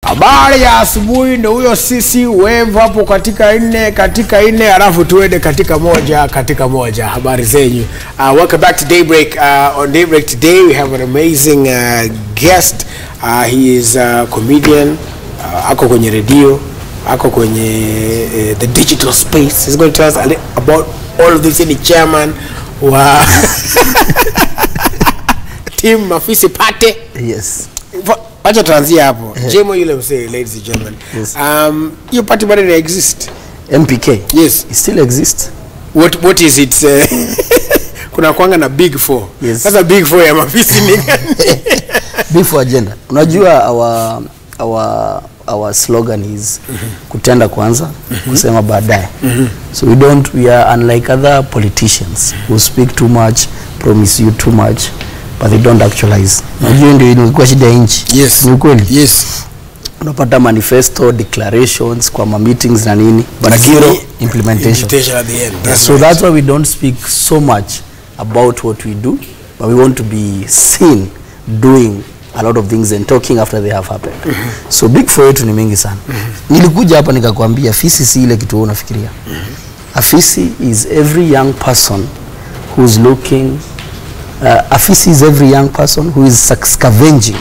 Habari ya asubuhi, ndio huyo sisi wave hapo katika nne alafu tuende katika moja. Habari zenyu. Welcome back to Daybreak. On Daybreak today we have an amazing guest. He is a comedian. Ako kwenye radio, ako kwenye the digital space. He's going to tell us about all of this. In the chairman wa team Mafisi Pate. Yes. Acha tuanzie hapo. Jaymo Ule Msee, ladies and gentlemen. Yes. Your party bado exist? MPK. Yes. It still exists. What is it? Kuna kwanga na Big 4. Yes. Sasa Big 4 ya Mafisi ni Big 4 agenda. Unajua our slogan is kutenda kwanza, kusema baadaye. So we are unlike other politicians who speak too much, promise you too much, but they don't actualize. Unajua ndio inakuwa shida nchi. Yes. Ni kweli? Yes. Unapata manifesto, declarations kwa meetings na nini, but zero implementation at the end. That's why we don't speak so much about what we do, but we want to be seen doing a lot of things and talking after they have happened. So Big 4 yetu ni mingi sana. Nilikuja hapa nikakwambia afisi si ile kitu unafikiria. Afisi is every young person who's looking afisi is every young person who is scavenging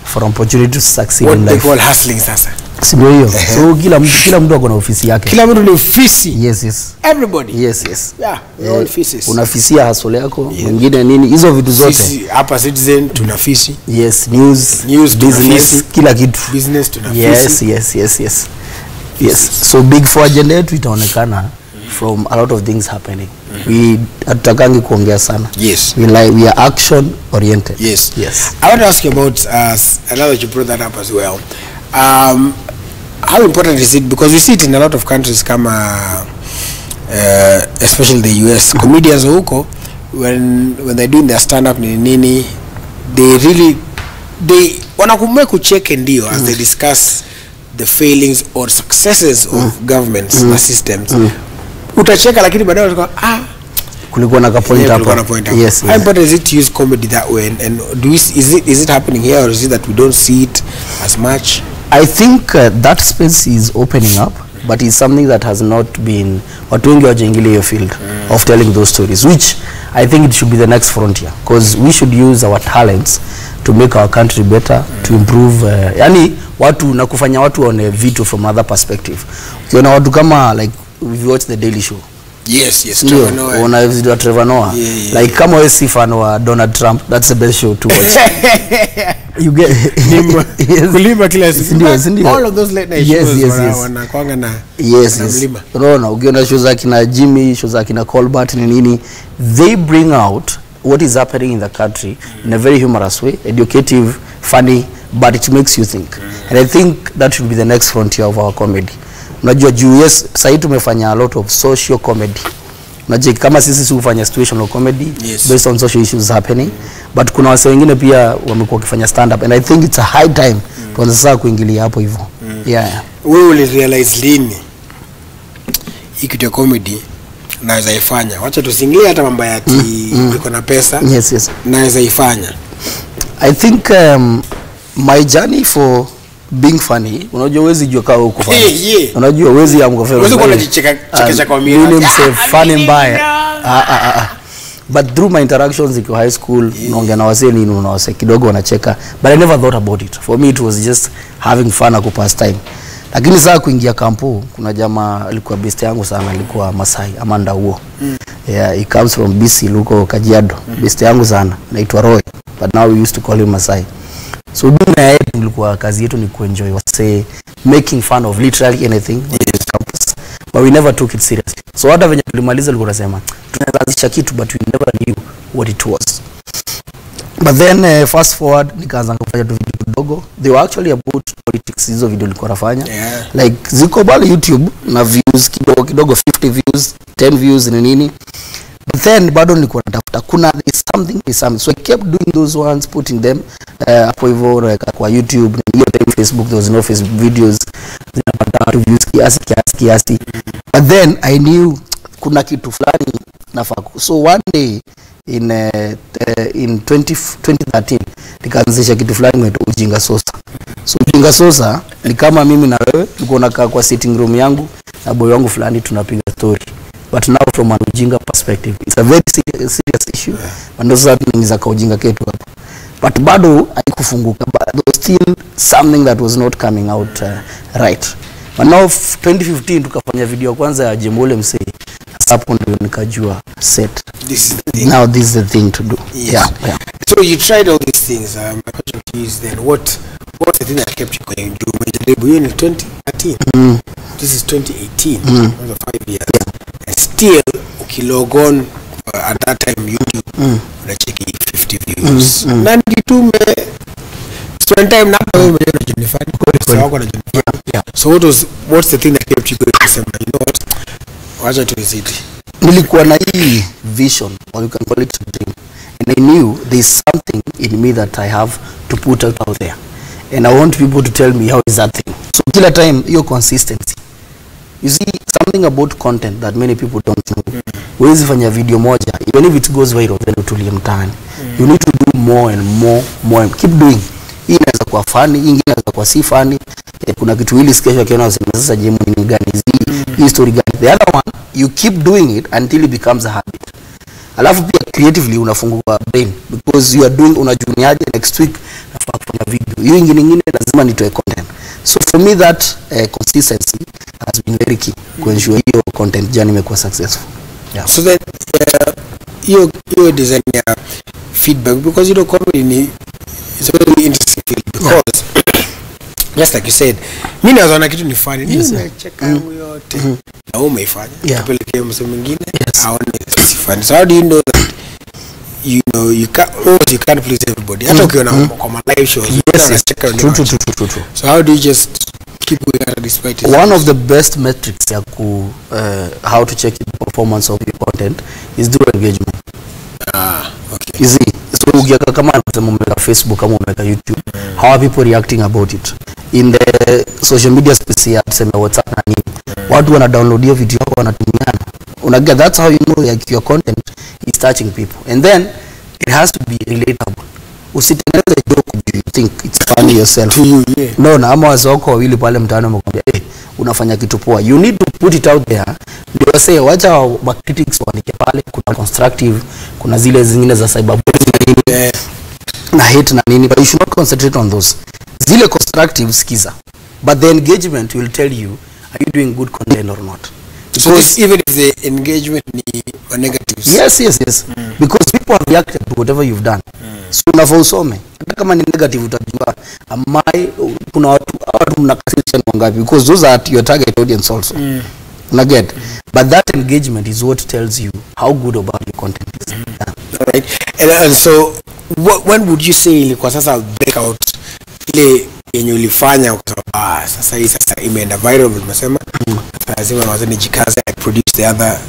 for opportunity to succeed in life. What they call hustling sasa. Sio hiyo. So kila mtu ako na ofisi yake. Kila mtu ni ofisi. Yes. Everybody. Yes. Yeah, all offices. Unafisia hustle yako, mwingine nini, hizo vitu zote. Sisi hapa Citizen tunafisi. Yes, news business, kila kitu. Business tunafisi. Yes. So Big 4 agenda yetu itaonekana from a lot of things happening. We hatutakangi kuongea sana. Yes. We are action oriented. Yes. I want to ask you about now that you brought that up as well. How important is it, because we see it in a lot of countries kama especially the US, comedians huko when they're doing their stand up nini, they wanakume kucheke ndio as they discuss the failings or successes of governments na systems. Utacheka lakini baadaye utakuwa kulikuwa na point hapo. Yes. How important is it to use comedy that way, and is it happening here, or is it that we don't see it as much? I think that space is opening up, but it's something that has not been watu wengi wajaingilia hiyo field of telling those stories, which I think it should be the next frontier, because we should use our talents to make our country better, to improve yani watu na kufanya watu waone vitu from another perspective. Ukiona watu kama like we watch the Daily Show. Yes. Una video wa Trevor Noah. Like kama wewe si fan wa Donald Trump, that's the best show to watch. You get kulima kila siku. All of those late night shows wanakuanga na mlima. Unaona ukiona shows za kina Jimmy, shows za kina Colbert nini, they bring out what is happening in the country in a very humorous way, educative, funny, but it makes you think. And I think that should be the next frontier of our comedy. Unajua US sasa tumefanya a lot of social comedy. Unajua kama sisi hufanya situational comedy based on social issues happening, but kuna wase wengine pia wamekuwa wakifanya stand up, and I think it's a high time tuanze sasa kuingilia hapo hivyo. Wewe uli realize lini hii kitu ya comedy naweza ifanya? Wacha tusingilie hata mambo ya iko na pesa. Yes. Naweza ifanya. I think my journey for being funny, unajua uwezi jua kama uko funny. Unajua uwezi amgofea. Uwezi kuona chekesha kwa mimi. Ule Msee funny mbaya. But through my interactions in high school, naongea na wasee nini unawase kidogo wanacheka, but I never thought about it. For me it was just having fun na kupass time. Lakini sasa kuingia kampo, kuna jamaa alikuwa best yangu sana, alikuwa Masai, Amanda huo. He comes from BC Luko Kajiado. Best yangu sana, anaitwa Roy, but now we used to call him Masai. So tulikuwa kazi yetu ni kuenjoy, say making fun of literally anything on the campus, but we never took it seriously. So hata venye tulimaliza alikuwa anasema tunaanzisha kitu, but we never knew what it was. But then fast forward nikaanza kufanya tu video kidogo. They were actually about politics, hizo video nilikuwa nafanya. Like ziko bali YouTube na views kidogo 50 views, 10 views na nini. But then bado nilikuwa natafuta kuna something. So I kept doing those ones, putting them hapo hivyo kwa YouTube, hiyo time Facebook, there was no Facebook videos. Zinapata views kiasi. But then I knew kuna kitu fulani nafaa. So one day in 2013 nikaanzisha kitu fulani inaitwa Ujinga Sosa. So Ujinga Sosa Ni kama mimi na wewe tulikuwa nakaa kwa sitting room yangu na boy wangu fulani tunapiga story. But now from an ujinga perspective, it's a very serious issue. And those are things za ujinga ketu hapo. But bado haikufunguka. But there was still something that was not coming out right. But now 2015 tukafanya video kwanza ya Jaymo Ule Msee. Hapo ndio nikajua set. This is the thing. Now this is the thing to do. Yes. Yeah. So you tried all these things. My question to you is then what's the thing that kept you going? You in 2013. This is 2018. Another 5 years. And still, log on at that time YouTube. Unacheki 50 views. 92 spend time na wewe mwenyewe unajifanya kwa wako unajifanya. So what's the thing that kept you going to December? You know what? Wacha tuizidi. Nilikuwa na hii vision, or you can call it a dream, and I knew there's something in me that I have to put out there, and I want people to tell me how is that thing. So kila time your consistency. You see something about content that many people don't know. Huwezi fanya video moja, even if it goes viral, then utulie mtaani. You need to do more and more. Keep doing. Hii inaweza kuwa funny, hii inaweza kuwa si funny. Kuna kitu hili skesho akiona wasema sasa Jaymo ni gani hii story gani. The other one, you keep doing it until it becomes a habit. Alafu pia creatively unafungua brain because you are doing unajuniaje next week nafaa kufanya video. Hiyo nyingine lazima nitoe content. So for me that consistency has been very key to ensure your content journey imekuwa successful. Yeah. So that you design feedback because comedy is a very interesting field because just like you said, mimi naona kitu ni funny. Nimecheka yote na umeifanya. Kapelekea mse mwingine aone si funny. So how do you know that you can't please everybody? Hata ukiona kwa live shows unacheka True. So how do you just keep going at despite it? One of the best metrics ya how to check the performance of your content is through engagement. Okay. You see, so ukiaka kama unameka Facebook kama unameka YouTube, how are people reacting about it? In the social media space ya tuseme WhatsApp na nini, watu wana download hiyo video yako wanatumiana. Unaget, that's how you know like your content is touching people. And then it has to be relatable. Usitengeneze joke you think it's funny yourself. To you, No, na ama wazoko wawili pale mtaani wamekwambia unafanya kitu poa. You need to put it out there. Ndio wase wacha wa critics waandike pale, kuna constructive, kuna zile zingine za cyberbullying na hate na nini, but you should not concentrate on those. Zile constructive skiza. But the engagement will tell you are you doing good content or not. Because so even if the engagement ni negatives. Yes. Because people have reacted to whatever you've done. So unafaa usome. Hata kama ni negative utajua kuna watu mnakasirisha wangapi because those are your target audience also. Unaget. But that engagement is what tells you how good about your content is. All right. And so when would you say ilikuwa sasa breakout ile yenye ulifanya ukasema sasa hii sasa imeenda viral umesema lazima mazeni jikaze I produce the other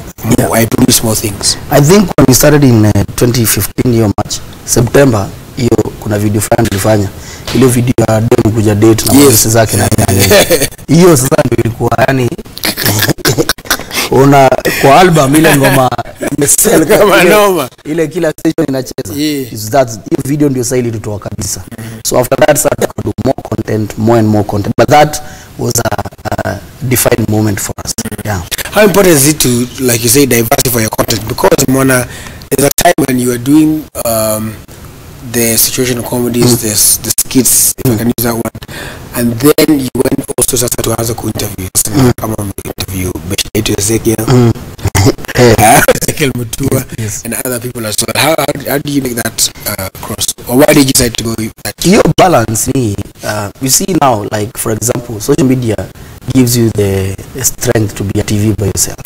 I produce more things. I think when we started in 2015 hiyo March September hiyo kuna video fulani nilifanya ile video ya demo kuja date na mwanamke zake na hiyo sasa ndio ilikuwa yani una kwa album ile ngoma imesell kama noma ile kila station inacheza is that hiyo video ndio sasa ilitoa kabisa. So after that started to do more and more content, but that was a defining moment for us. Yeah. How important is it to, like you say, diversify your content? Because there's a time when you are doing the situational comedies, the skits, if I can use that word, and then you went also started to answer interviews. Come on, interview Ezekiel, Ezekiel Mutua, and other people as well. How do you make that cross? Or why did you decide to go that? Your balance, you see now, like for example, social media gives you the strength to be a TV by yourself.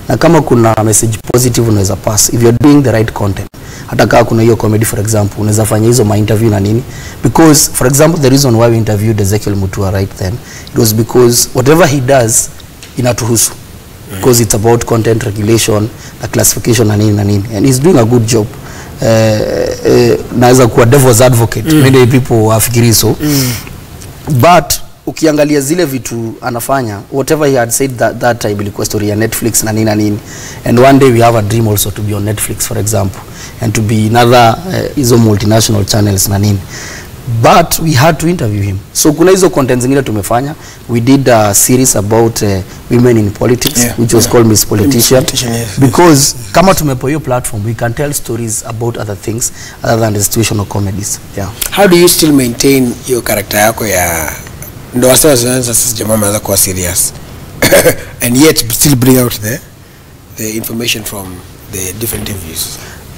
Na kama kuna message positive unaweza pass if you're doing the right content. Hata kama kuna hiyo comedy for example, unaweza fanya hizo interview na nini. Because for example, the reason why we interviewed Ezekiel Mutua right then, it was because whatever he does inatuhusu. Because it's about content regulation, the classification na nini. And he's doing a good job. Naweza kuwa devil's advocate. Many people wafikiri so. But ukiangalia zile vitu anafanya, whatever he had said that time ilikuwa story ya Netflix na nini. And one day we have a dream also to be on Netflix for example, and to be another hizo multinational channels na nini. but we had to interview him. So kuna hizo content zingine tumefanya. We did a series about women in politics, which was called Miss Politician, because kama tumepo hiyo platform, we can tell stories about other things other than the situational comedies. Yeah. How do you still maintain your character yako ya ndo wasa wazanza sisi jamaa maza kuwa serious and yet still bring out the information from the different interviews?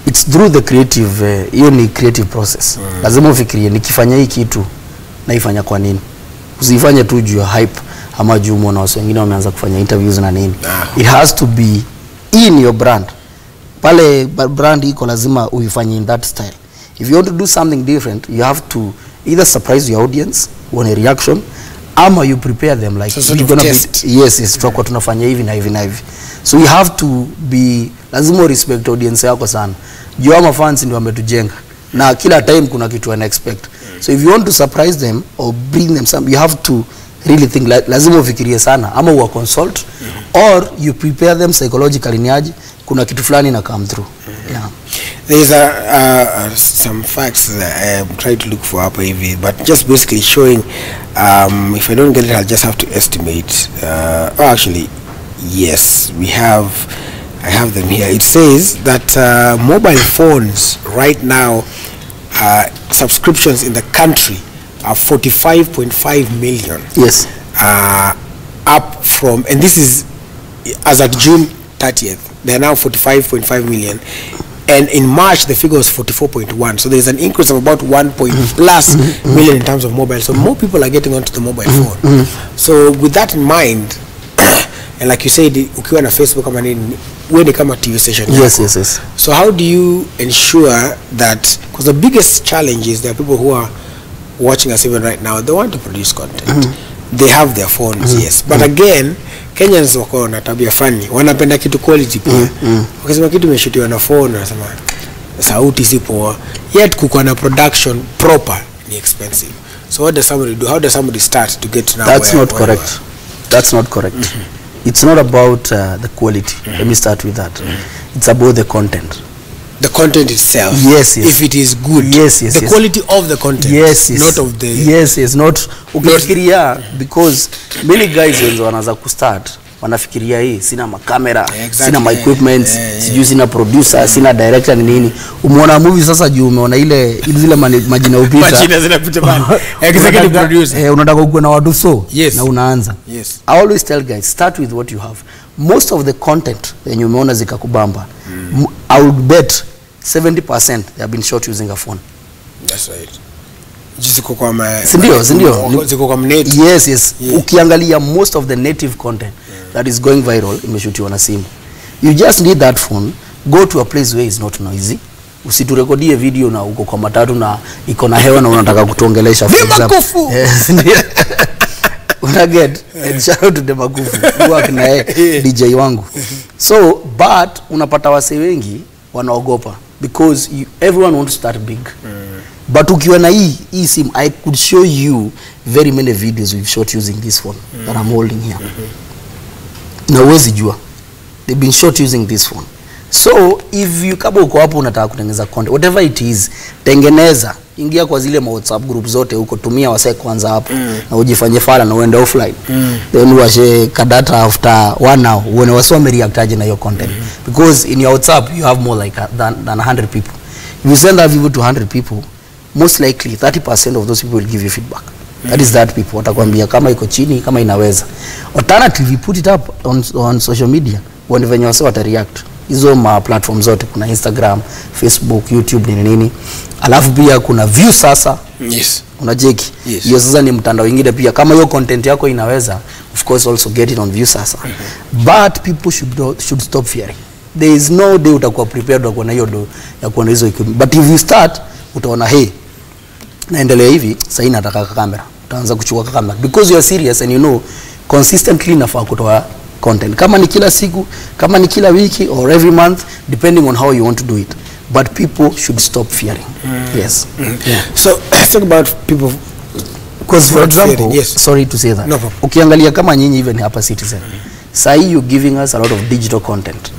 It's through the creative, hiyo ni creative process. Lazima ufikirie nikifanya hii kitu naifanya kwa nini. Usifanye tu juu ya hype ama juu umeona watu wengine wameanza kufanya interviews na nini. It has to be in your brand. Pale brand iko lazima uifanye in that style. If you want to do something different, you have to either surprise your audience on a reaction, ama you prepare them like so you're gonna be, yes, tutakuwa tunafanya hivi na hivi na hivi. So you have to be, lazima respect audience yako sana. Juu ama fans ndio wametujenga na kila time kuna kitu wana expect. So if you want to surprise them or bring them some, you have to really think, lazima ufikirie sana ama uwa consult or you prepare them psychologically niaje kuna kitu fulani na come through. Yeah. There's some facts that I'm trying to look for up here, but just basically showing, if I don't get it, I'll just have to estimate. Actually, yes, I have them here. It says that mobile phones right now, subscriptions in the country are 45.5 million. Yes. Up from, and this is as at June 30th. They are now 45.5 million, and in March the figure was 44.1. So there is an increase of about 1 plus million in terms of mobile. So more people are getting onto the mobile phone. So with that in mind, and like you said, ukiwa na Facebook kama nini, wewe kama TV station. Yes. So how do you ensure that, because the biggest challenge is there are people who are watching us even right now, they want to produce content. They have their phones, yes. But again, Kenyans wako na tabia fulani, wanapenda kitu quality pia. Ukisema kitu imeshutiwa na phone, wanasema sauti si poa. Yet kuko na production proper ni expensive. So what does somebody do? How does somebody start to get to now? That's not correct. That's not correct. It's not about the quality. Let me start with that. It's about the content. The content itself. Yes. If it is good. Yes. The quality of the content. Yes. Not of the. Yes. Not. Ukifikiria, because many guys wenzo wanaanza kustart wanafikiria hii sina makamera, sina my equipment, sijui sina producer, sina director ni nini. Umeona movie sasa juu umeona ile zile majina upita. Majina zinapita bana. Executive producer. Unataka kuwa na watu so na unaanza. Yes. I always tell guys, start with what you have. Most of the content yenye umeona zikakubamba, I would bet 70% they have been shot using a phone. That's right. Ziko kwa ziko kwa native. Yes. Ukiangalia most of the native content that is going viral imeshutiwa na simu. You just need that phone, go to a place where it's not noisy. Usiturekodie video na uko kwa matatu na iko na hewa na unataka kutuongelesha for example. Yes. Una get shout out to the Makufu work na DJ wangu. So but unapata wase wengi wanaogopa because everyone wants to start big. But ukiwa na hii sim, I could show you very many videos we've shot using this phone that I'm holding here. Na uwezi jua they've been shot using this phone. So if you kama uko hapo unataka kutengeneza content, whatever it is, tengeneza, ingia kwa zile WhatsApp group zote huko, tumia wase kwanza hapo na ujifanye fala na uende offline. Then washe kadata after 1 hour uone wase wamereactaje na your content, because in your WhatsApp you have more like than 100 people. If you send that video to 100 people, most likely 30% of those people will give you feedback. That is that people watakwambia kama iko chini, kama inaweza. Alternatively, put it up on social media, uone venye wase watareact. Hizo ma platform zote, kuna Instagram, Facebook, YouTube nini. Alafu pia kuna Viusasa. Yes. Unajeki. Yes. Hiyo sasa ni mtandao mwingine pia. Kama hiyo content yako inaweza, of course also get it on Viusasa. But people should stop fearing. There is no day utakuwa prepared utakuwa na hiyo do ya kuona hizo equipment. But if you start, utaona hey, naendelea hivi, sasa nataka kamera. Utaanza kuchukua kamera because you are serious and you know consistently nafaa kutoa content. Kama ni kila siku, kama ni kila wiki or every month, depending on how you want to do it. But people should stop fearing. Yes. Yeah. So let's talk about people, because for example, yes. Sorry to say that. No problem. Ukiangalia kama nyinyi even hapa Citizen, sai you giving us a lot of digital content.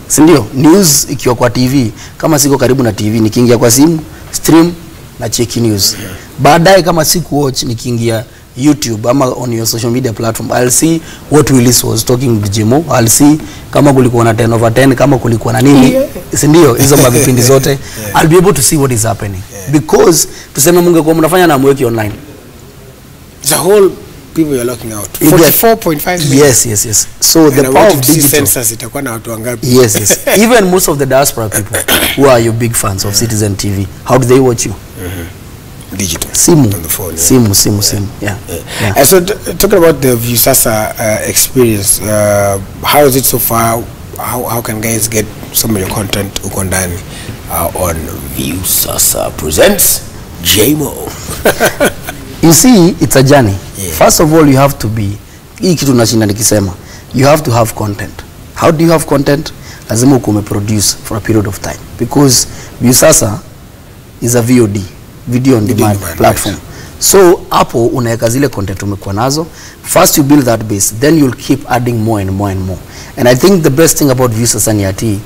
Sindio? News ikiwa kwa TV, kama siko karibu na TV, nikiingia kwa simu, stream, na check news. Baadaye kama siku watch nikiingia YouTube ama on your social media platform, I'll see what Willis was talking with Jaymo. I'll see kama kulikuwa na 10/10, kama kulikuwa na nini, si ndio hizo mavipindi zote. I'll be able to see what is happening because tuseme mungekuwa mnafanya na mweki online, the whole people you're looking out 44.5 million. Yes. So the power of digital census itakuwa na watu wangapi? Yes. Even most of the diaspora people who are your big fans of Citizen TV, how do they watch you? Digital. Simu on the phone. Simu. Yeah. And so talking about the Viusasa experience, how is it so far? How can guys get some of your content uko ndani on Viusasa presents Jaymo? You see, it's a journey. Yeah. First of all, you have to be, hii kitu nashinda nikisema, you have to have content. How do you have content? Lazima ukume produce for a period of time. Because Viusasa is a VOD, video on demand platform. Right. So, hapo unaweka zile content umekuwa nazo. First you build that base, then you'll keep adding more and more and more. And I think the best thing about Viusasa ni ati,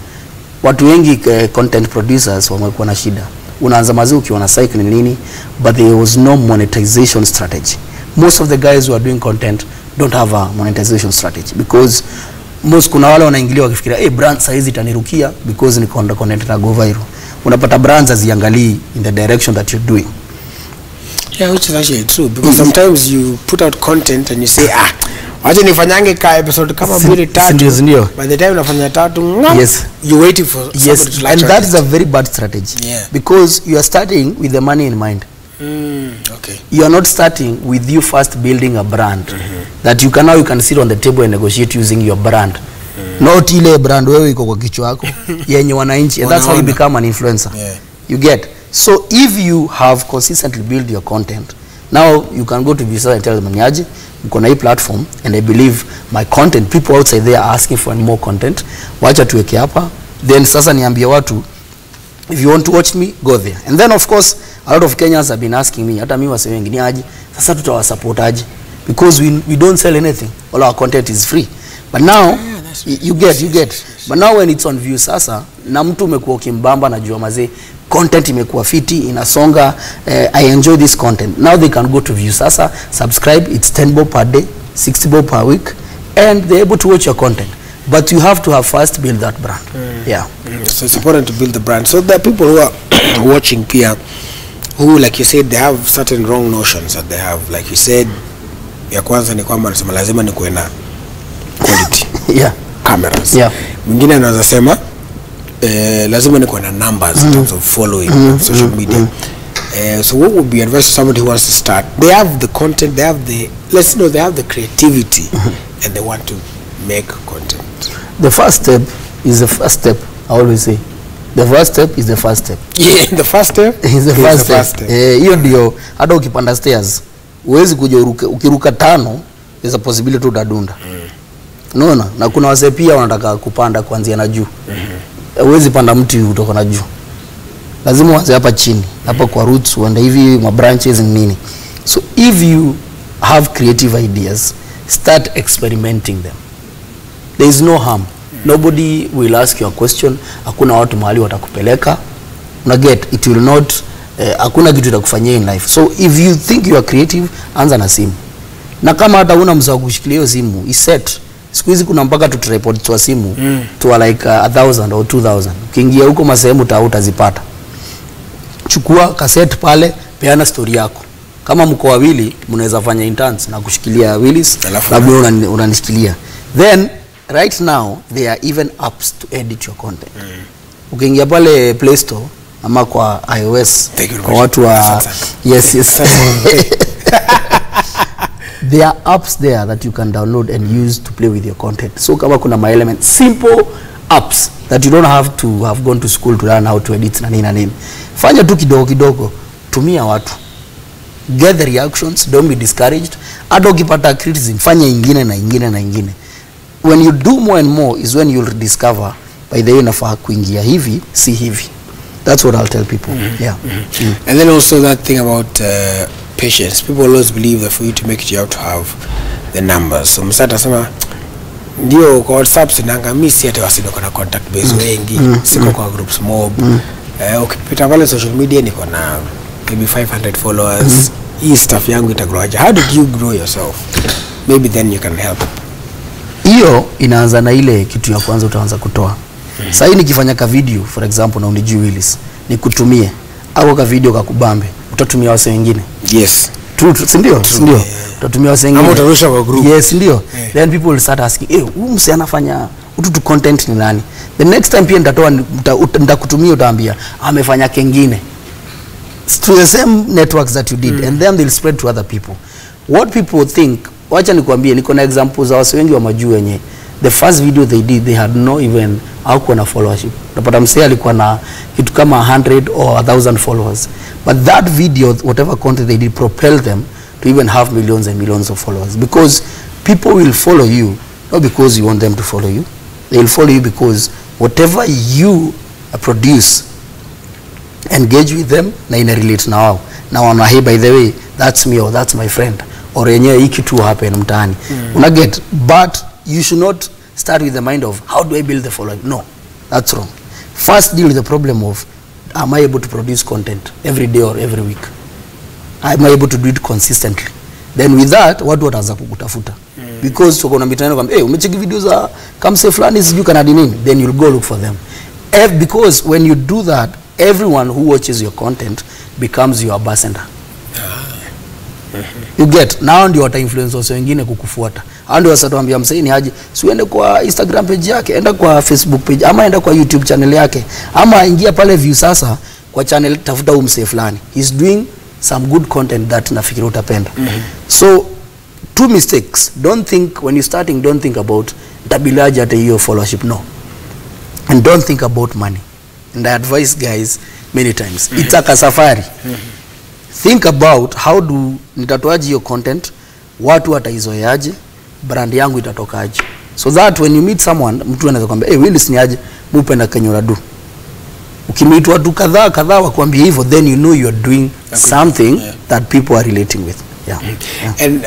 watu wengi content producers wamekuwa na shida. Unaanza mazi ukiwa na cycle nini, but there was no monetization strategy. Most of the guys who are doing content don't have a monetization strategy because most kuna wale wanaingilia wakifikiria brand size itanirukia because ni content na go viral. Unapata brands haziangalii in the direction that you're doing. Yeah, which is actually true because sometimes you put out content and you say wacha nifanyange ka episode kama 2-3, by the time unafanya 3 yes, you're waiting for somebody to like and that is a very bad strategy. Because you are starting with the money in mind. Okay, you are not starting with you first building a brand that you can sit on the table and negotiate using your brand. Not ile brand wewe iko kwa kichwa yako yenye wananchi, and that's how you become an influencer. You get. So if you have consistently built your content, now you can go to Viusasa and tell them niaje mko na hii platform and I believe my content, people outside there are asking for more content, wacha tuweke hapa, then sasa niambie watu if you want to watch me go there. And then of course a lot of Kenyans have been asking me, hata mimi wase wengi ni aje sasa tutawasupport aje, because we don't sell anything, all our content is free. But now you get. But now when it's on Viusasa na mtu umekuwa kimbamba na jua mazee content imekuwa fiti inasonga, I enjoy this content, now they can go to Viusasa, subscribe, it's 10 bob per day, 60 bob per week, and they're able to watch your content. But you have to have first build that brand. So it's important to build the brand. So there are people who are watching here who, like you said, they have certain wrong notions that they have. Like you said, ya kwanza ni kwamba nasema lazima nikuwe na quality cameras. Mwingine anaweza sema lazima nikuwe na numbers in terms of following social media. So what would be advice to somebody who wants to start? They have the content, they have the, they have the creativity, and they want to make content. The first step is the first step. I always say, the first step is the first step. Yeah, the first step is the first step. Hiyo ndio hata ukipanda stairs uwezi kuja ukiruka 5, there's a possibility utadunda. Unaona? Na kuna wase pia wanataka kupanda kuanzia na juu. Uwezi panda mti kutoka na juu. Lazima uanze hapa chini, hapa kwa roots, uende hivi ma branches nini. So if you have creative ideas, start experimenting them. There is no harm. Nobody will ask you a question. Hakuna watu mahali watakupeleka. Una get, it will not, hakuna kitu itakufanyia in life. So if you think you are creative, anza na simu. Na kama hata una mzao kushikilia hiyo simu, iset. Siku hizi kuna mpaka tu tripod kwa simu to like 1,000 or 2,000. Ukiingia huko masehemu utazipata. Chukua cassette pale, peana story yako. Kama mko wawili, mnaweza fanya interns na kushikilia Willis, labda unanishikilia. Then right now there are even apps to edit your content. Ukiingia pale Play Store ama kwa iOS kwa watu wa yes there are apps there that you can download and use to play with your content. So kama kuna my element, simple apps that you don't have to have gone to school to learn how to edit na nini. Fanya tu kidogo, tumia watu. Get the reactions, don't be discouraged. Hata ukipata criticism, fanya ingine na ingine. When you do more and more is when you'll discover by the way nafaa kuingia hivi, si hivi. That's what I'll tell people. And then also that thing about patience. People always believe that for you to make it, you have to have the numbers. So msata sema ndio kwa WhatsApp sinanga mimi si hata wasido kuna contact base wengi, siko kwa groups mob. Ukipita pale social media niko na maybe 500 followers, hii stuff yangu itagrow aje? How did you grow yourself? Maybe then you can help. Hiyo inaanza na ile kitu ya kwanza utaanza kutoa. Sasa hii nikifanya ka video for example na unijui Willis, nikutumie au ka video kakubambe, utatumia wase wengine. Yes. True, ndio? Ndio. Utatumia wase wengine. Ama utarusha kwa group. Yes, ndio. Then people will start asking, huyu msee anafanya utu content ni nani? The next time pia nitakutumia utaambia amefanya kengine. To the same networks that you did and then they'll spread to other people. What people think, wacha nikwambie, niko na examples za wase wengi wa majuu wenye the first video they did they had no even hakuwa na followership. Unapata msee alikuwa na kitu kama 100 or 1000 followers, but that video, whatever content they did, propelled them to even have millions and millions of followers, because people will follow you not because you want them to follow you. They will follow you because whatever you produce, engage with them na ina relate na wao, na wana hey, by the way, that's me or that's my friend, or yenyewe hiki tu happen mtaani. Una get, but you should not start with the mind of how do I build the following. No, that's wrong. First deal with the problem of, am I able to produce content every day or every week? Am I able to do it consistently? Then with that, watu wataanza kukutafuta. Because tuko na mitandao kama umecheki video za kama say fulani siju kana nini, then you'll go look for them. Because when you do that, everyone who watches your content becomes your ambassador. You get, now ndio wata influencers wengine kukufuata. Hao ndio wasatuambia msee ni aje, si uende kwa Instagram page yake, enda kwa Facebook page, ama enda kwa YouTube channel yake, ama ingia pale Viusasa kwa channel, tafuta msee fulani. He's doing some good content that nafikiri utapenda. So two mistakes. Don't think when you're starting, don't think about tabilaji at your followership. No. And don't think about money. And I advise guys many times, it's like a safari. Think about how do nitatoaje your content, watu wataizoeaje, brand yangu itatokaje. So that when you meet someone, mtu anaweza kwambia, "Hey, Willis ni aje, mpenda Kenya do." Ukimeet watu kadhaa wakwambia hivyo, then you know you're doing something that people are relating with. Yeah. And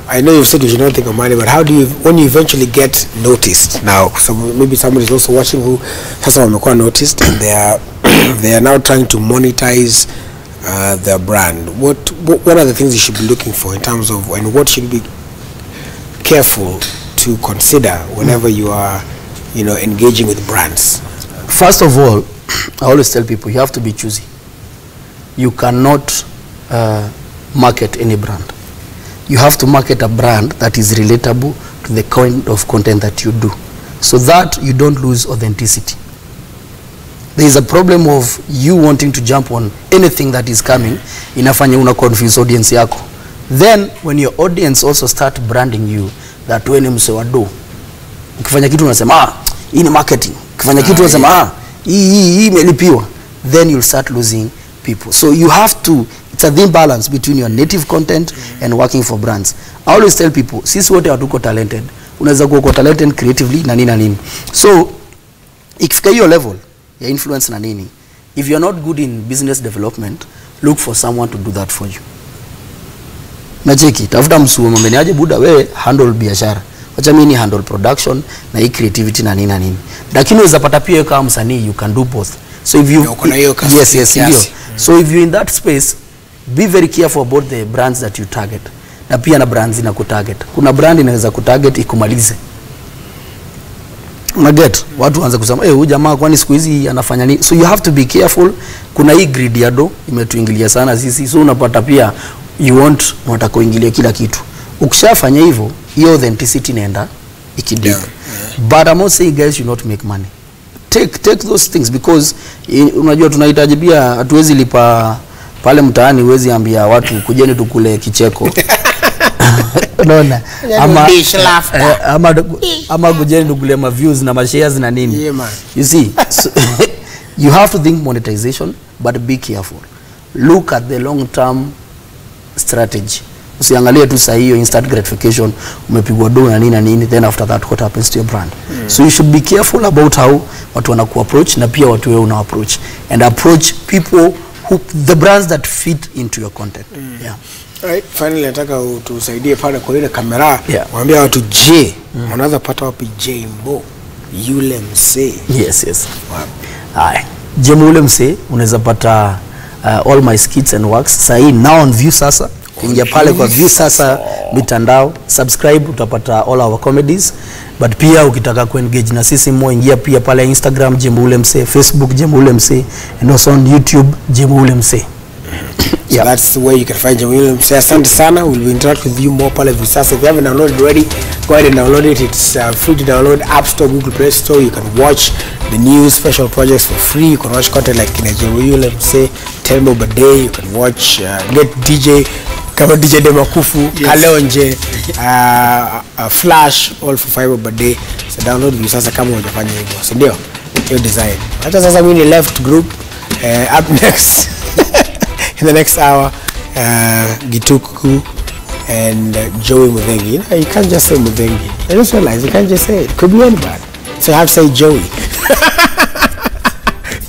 I know you said you should not think of money, but how do you, when you eventually get noticed now, maybe somebody is also watching who has wamekuwa noticed and they are now trying to monetize their brand. What are the things you should be looking for in terms of, and what should you be careful to consider whenever you are, you know, engaging with brands? First of all, I always tell people you have to be choosy. You cannot market any brand. You have to market a brand that is relatable to the kind of content that you do, so that you don't lose authenticity. There is a problem of you wanting to jump on anything that is coming, inafanya una confuse audience yako. Then when your audience also start branding you that wewe ni mse wa do, ukifanya kitu unasema hii ni marketing, ukifanya kitu unasema hii imelipiwa, then you'll start losing people. So you have to, it's a thin balance between your native content and working for brands. I always tell people, sisi wote hatuko talented. Unaweza kuwa talented creatively na nini. So ikifika hiyo level ya influence na nini, if you're not good in business development, look for someone to do that for you. Nacheki, tafuta msuo mwambeni aje buda wewe handle biashara, wacha mimi ni handle production na hii creativity na nini. Lakini unaweza pata pia kama msanii, you can do both. So if you yes, so if you're in that space, be very careful about the brands that you target. Na pia na brands ina kutarget. Kuna brand inaweza kutarget ikumalize. Unaget, watu waanza kusema huyu jamaa kwani siku hizi anafanya nini? So you have to be careful. Kuna hii greed ya do imetuingilia sana sisi. So unapata pia unataka kuingilia kila kitu. Ukishafanya hivyo, hiyo authenticity inaenda ikidip. But I'm not saying guys should not make money. Take those things, because unajua tunahitaji pia, hatuwezi lipa pale mtaani, uwezi ambia watu kujeni tukule kicheko. Unaona? Ama kujeni tukule ma views na ma shares na nini. You see, so, you have to think monetization, but be careful. Look at the long term strategy. Usiangalie tu saa hiyo instant gratification, umepigwa do na nini, then after that what happens to your brand. So you should be careful about how watu wanaku approach, na pia watu wewe una approach, and approach people who, the brands that fit into your content. Yeah. Alright, finally nataka utusaidie pale kwa ile kamera, mwambie watu wanaweza pata wapi Jaymo Ule Msee? Yes. Hai. Jaymo Ule Msee unaweza pata all my skits and works. Sahi now on Viusasa. Ingia pale kwa Viusasa mitandao, subscribe, utapata all our comedies. But pia ukitaka ku-engage na sisi more, ingia pia pale Instagram Jaymo Ule Msee, Facebook Jaymo Ule Msee, and also on YouTube Jaymo Ule Msee. So yeah, that's where you can find Jaymo Ule Msee. Asante sana. We'll interact with you more pale Viusasa. If you haven't downloaded already, go ahead and download it. It's free to download. App Store, Google Play Store. You can watch the new special projects for free. You can watch content like Jaymo Ule Msee, 10 more per day. You can watch, get DJ kama DJ Demakufu, Kalonje, Flash, all for 5 per day. So download Viusasa kama hujafanya hivyo. So ndio, hiyo design. Hata sasa mimi left group. Up next in the next hour, Gituku and Joey Muthengi. You know, you can't just say Muthengi. I just realized you can't just say it. Could be anybody. So you have to say Joey.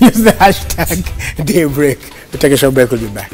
Use the hashtag Daybreak. We'll take a short break. We'll be back.